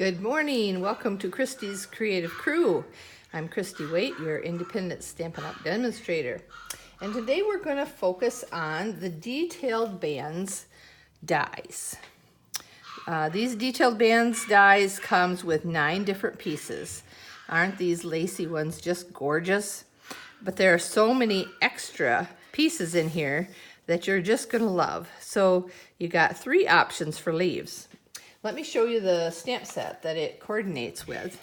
Good morning. Welcome to Christy's Creative Crew. I'm Christy Waite, your independent Stampin' Up! Demonstrator. And today we're going to focus on the detailed bands dies. These detailed bands dies comes with 9 different pieces. Aren't these lacy ones just gorgeous? But there are so many extra pieces in here that you're just going to love. So you got 3 options for leaves. Let me show you the stamp set that it coordinates with,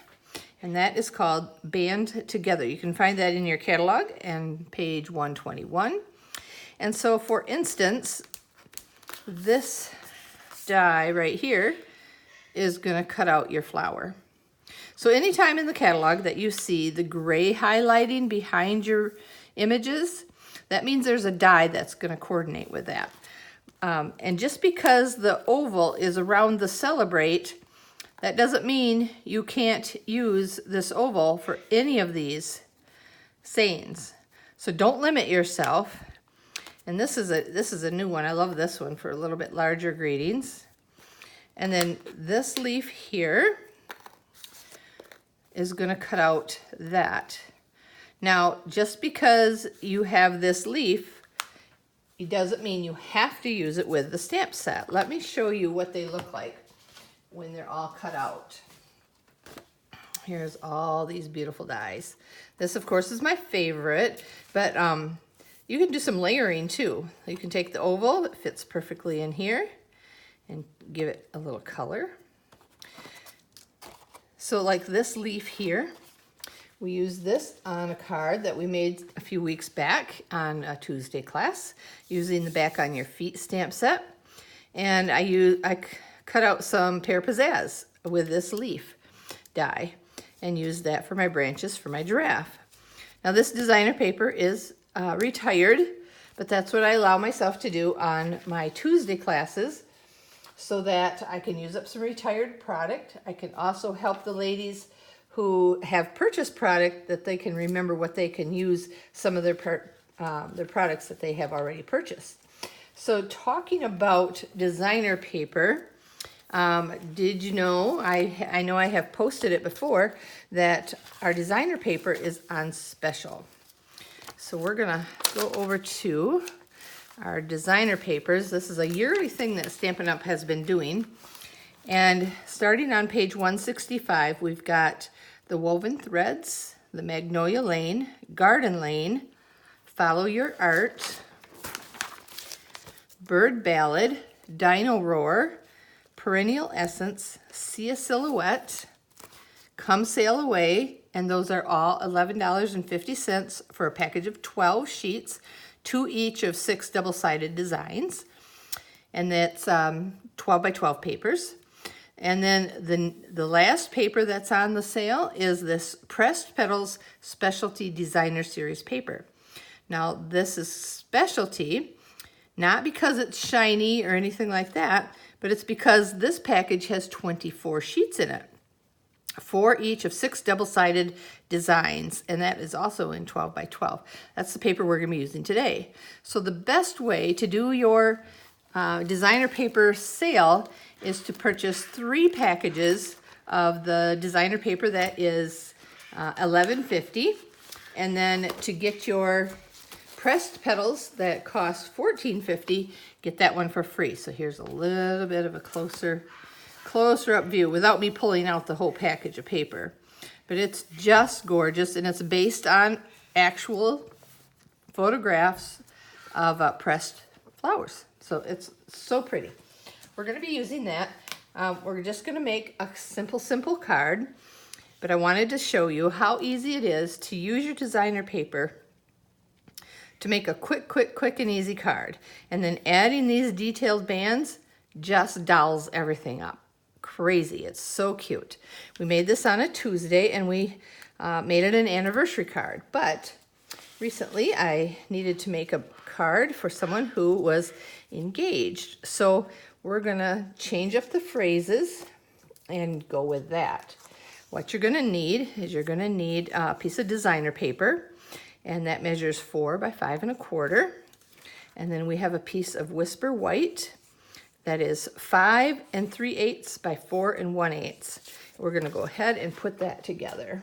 and that is called Band Together. You can find that in your catalog and page 121. And so, for instance, this die right here is going to cut out your flower. So anytime in the catalog that you see the gray highlighting behind your images, that means there's a die that's going to coordinate with that. And just because the oval is around the celebrate, that doesn't mean you can't use this oval for any of these sayings. So don't limit yourself. And this is a new one. I love this one for a little bit larger greetings. And then this leaf here is going to cut out that. Now, just because you have this leaf, it doesn't mean you have to use it with the stamp set. Let me show you what they look like when they're all cut out. Here's all these beautiful dies. This, of course, is my favorite, but you can do some layering too. You can take the oval that fits perfectly in here and give it a little color. So like this leaf here, we used this on a card that we made a few weeks back on a Tuesday class using the Back on Your Feet stamp set. And I cut out some Pear Pizzazz with this leaf die and used that for my branches for my giraffe. Now this designer paper is retired, but that's what I allow myself to do on my Tuesday classes so that I can use up some retired product. I can also help the ladies who have purchased product that they can remember what they can use some of their products that they have already purchased. So talking about designer paper, did you know, I know I have posted it before, that our designer paper is on special. So we're gonna go over to our designer papers. This is a yearly thing that Stampin' Up! Has been doing. And starting on page 165, we've got the Woven Threads, the Magnolia Lane, Garden Lane, Follow Your Art, Bird Ballad, Dino Roar, Perennial Essence, See a Silhouette, Come Sail Away, and those are all $11.50 for a package of 12 sheets, 2 each of 6 double-sided designs. And that's 12 by 12 papers. And then the last paper that's on the sale is this Pressed Petals Specialty Designer Series paper. Now, this is specialty, not because it's shiny or anything like that, but it's because this package has 24 sheets in it, 4 each of 6 double-sided designs, and that is also in 12 by 12. That's the paper we're going to be using today. So the best way to do your designer paper sale is to purchase 3 packages of the designer paper that is $11.50, and then to get your pressed petals that cost $14.50, get that one for free. So here's a little bit of a closer up view without me pulling out the whole package of paper. But it's just gorgeous, and it's based on actual photographs of pressed flowers. So it's so pretty. We're going to be using that. We're just going to make a simple card, but I wanted to show you how easy it is to use your designer paper to make a quick and easy card. And then adding these detailed bands just dolls everything up. Crazy. It's so cute. We made this on a Tuesday, and we made it an anniversary card. But recently I needed to make a card for someone who was engaged. So we're going to change up the phrases and go with that. What you're going to need is you're going to need a piece of designer paper, and that measures 4 by 5 1/4. And then we have a piece of Whisper White that is 5 3/8 by 4 1/8. We're gonna go ahead and put that together.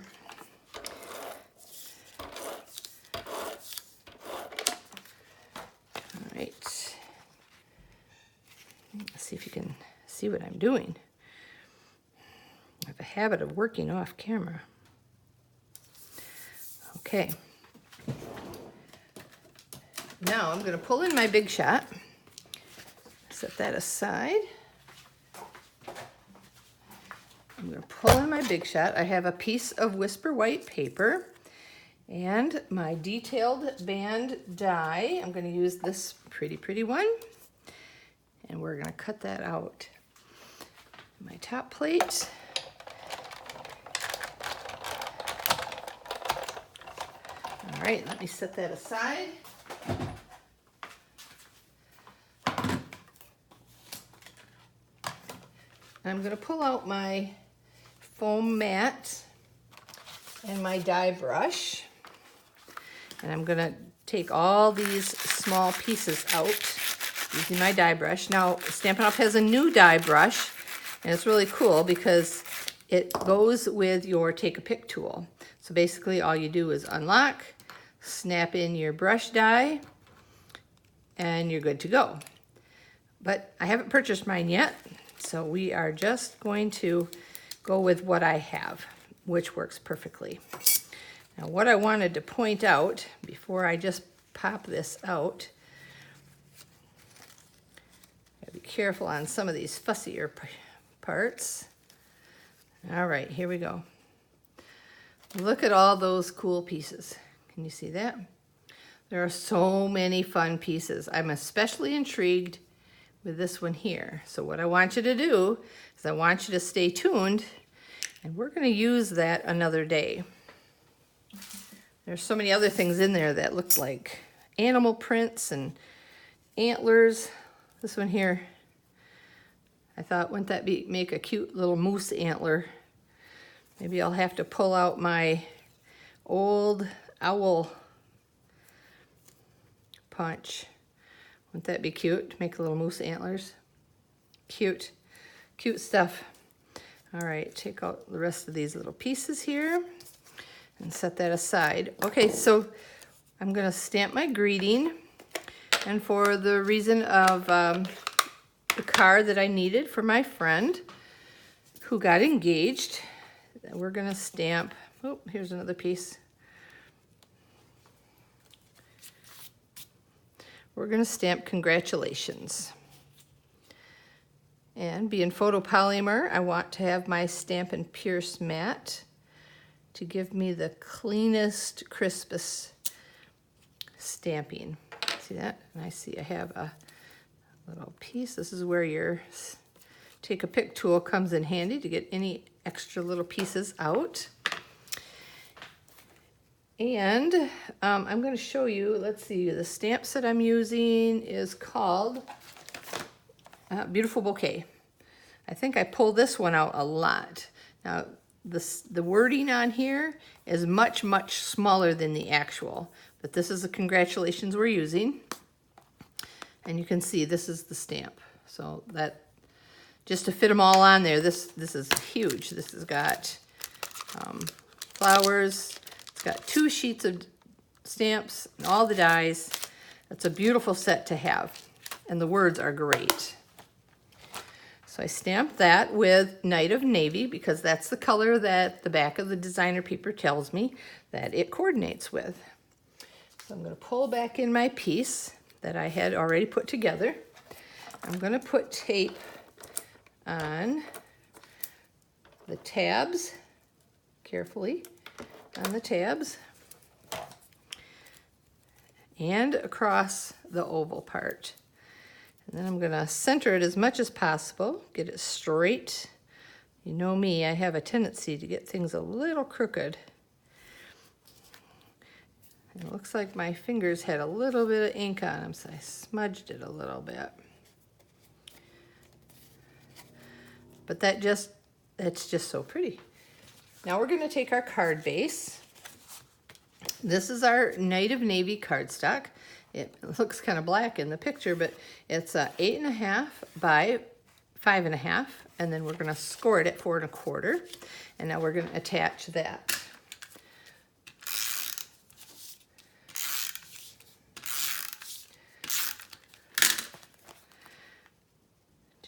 All right. Let's see if you can see what I'm doing. I have a habit of working off camera. Okay. Now I'm going to pull in my Big Shot. Set that aside. I'm going to pull in my Big Shot. I have a piece of Whisper White paper and my detailed band die. I'm going to use this pretty one. And we're going to cut that out. My top plate. All right, let me set that aside. I'm going to pull out my foam mat and my die brush. And I'm going to take all these small pieces out using my die brush. Now, Stampin' Up! Has a new die brush, and it's really cool because it goes with your Take a Pick tool. So basically all you do is unlock, snap in your brush die, and you're good to go. But I haven't purchased mine yet, so we are just going to go with what I have, which works perfectly. Now what I wanted to point out before I just pop this out, gotta be careful on some of these fussier parts. All right, here we go. Look at all those cool pieces. Can you see that? There are so many fun pieces. I'm especially intrigued with this one here. So what I want you to do is I want you to stay tuned, and we're going to use that another day. There's so many other things in there that look like animal prints and antlers. This one here, I thought, wouldn't that make a cute little moose antler? Maybe I'll have to pull out my old owl punch. Wouldn't that be cute to make little moose antlers? Cute, cute stuff. All right, take out the rest of these little pieces here and set that aside. Okay, so I'm gonna stamp my greeting, and for the reason of the card that I needed for my friend who got engaged, we're gonna stamp, oh, here's another piece. We're gonna stamp congratulations. And being photopolymer, I want to have my Stampin' Pierce mat to give me the cleanest, crispest stamping. See that? And I see I have a little piece. This is where your Take a Pick tool comes in handy to get any extra little pieces out. And I'm going to show you, let's see, the stamp set I'm using is called Beautiful Bouquet. I think I pull this one out a lot. Now, the wording on here is much smaller than the actual, but this is the congratulations we're using. And you can see this is the stamp. So that, just to fit them all on there, this is huge. This has got flowers. It's got 2 sheets of stamps and all the dies. That's a beautiful set to have. And the words are great. So I stamped that with Night of Navy because that's the color that the back of the designer paper tells me that it coordinates with. So I'm going to pull back in my piece that I had already put together. I'm going to put tape on the tabs, carefully on the tabs, and across the oval part. And then I'm going to center it as much as possible, get it straight. You know me, I have a tendency to get things a little crooked. And it looks like my fingers had a little bit of ink on them, so I smudged it a little bit. But that's just so pretty. Now we're going to take our card base. This is our Night of Navy cardstock. It looks kind of black in the picture, but it's 8.5 by 5.5, and then we're going to score it at 4.25, and now we're going to attach that.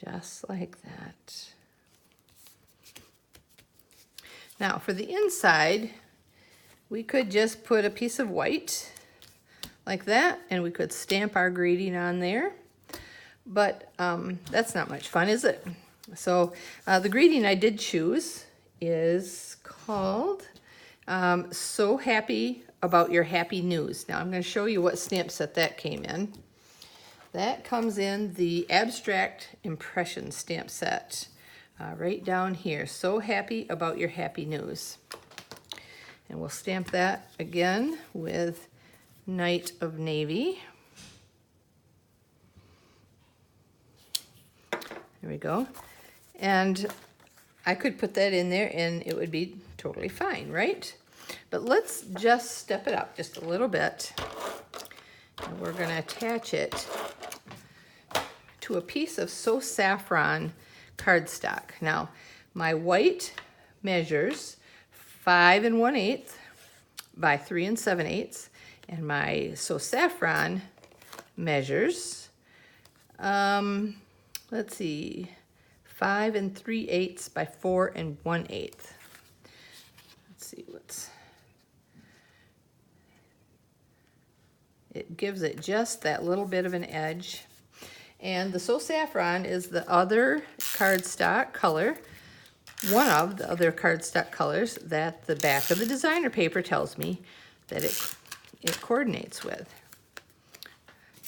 Just like that. Now for the inside, we could just put a piece of white like that, and we could stamp our greeting on there. But that's not much fun, is it? So the greeting I did choose is called So Happy About Your Happy News. Now I'm going to show you what stamp set that came in. That comes in the Abstract Impression stamp set, right down here. So happy about your happy news. And we'll stamp that again with Night of Navy. There we go. And I could put that in there and it would be totally fine, right? But let's just step it up just a little bit. And we're going to attach it to a piece of So Saffron cardstock. Now, my white measures 5 1/8 by 3 7/8, and my So Saffron measures, let's see, 5 3/8 by 4 1/8. Let's see what's. It gives it just that little bit of an edge. And the So Saffron is the other cardstock color, one of the other cardstock colors that the back of the designer paper tells me that it coordinates with.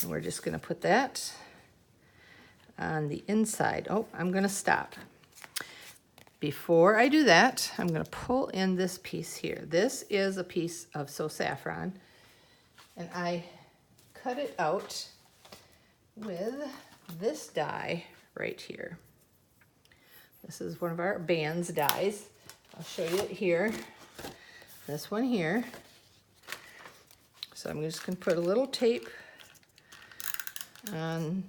And we're just going to put that on the inside. Oh, I'm going to stop. Before I do that, I'm going to pull in this piece here. This is a piece of So Saffron, and I cut it out with this die right here. This is one of our bands dies. I'll show you it here. This one here. So I'm just going to put a little tape on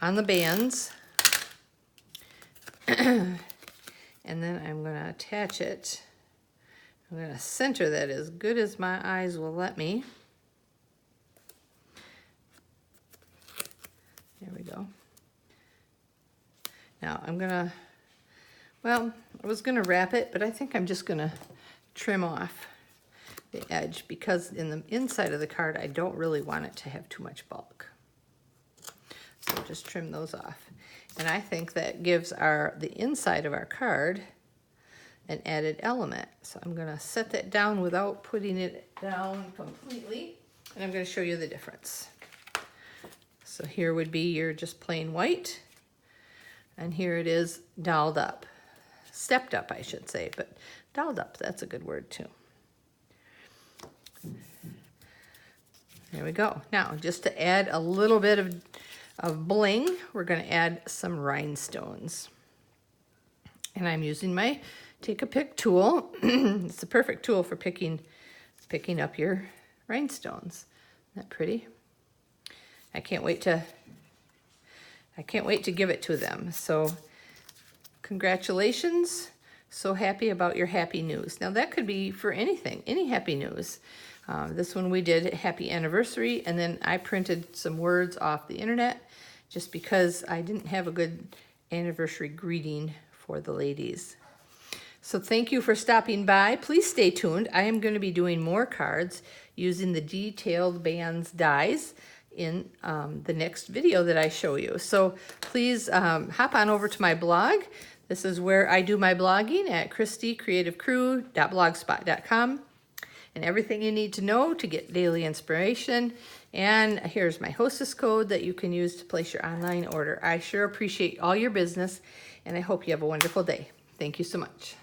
the bands. And then I'm going to attach it. I'm going to center that as good as my eyes will let me. There we go. Now I'm gonna, well, I was gonna wrap it, but I think I'm just gonna trim off the edge because in the inside of the card, I don't really want it to have too much bulk. So just trim those off. And I think that gives the inside of our card an added element. So I'm gonna set that down without putting it down completely, and I'm gonna show you the difference. So here would be your just plain white, and here it is dolled up. Stepped up, I should say, but dolled up, that's a good word too. There we go. Now, just to add a little bit of bling, we're going to add some rhinestones. And I'm using my Take a Pick tool. It's the perfect tool for picking up your rhinestones. Isn't that pretty? I can't wait to give it to them. So congratulations. So happy about your happy news. Now that could be for anything, any happy news. This one we did happy anniversary, and then I printed some words off the internet just because I didn't have a good anniversary greeting for the ladies. So thank you for stopping by. Please stay tuned. I am going to be doing more cards using the detailed bands dies in the next video that I show you. So please hop on over to my blog. This is where I do my blogging at christycreativecrew.blogspot.com, and everything you need to know to get daily inspiration. And here's my hostess code that you can use to place your online order. I sure appreciate all your business, and I hope you have a wonderful day. Thank you so much.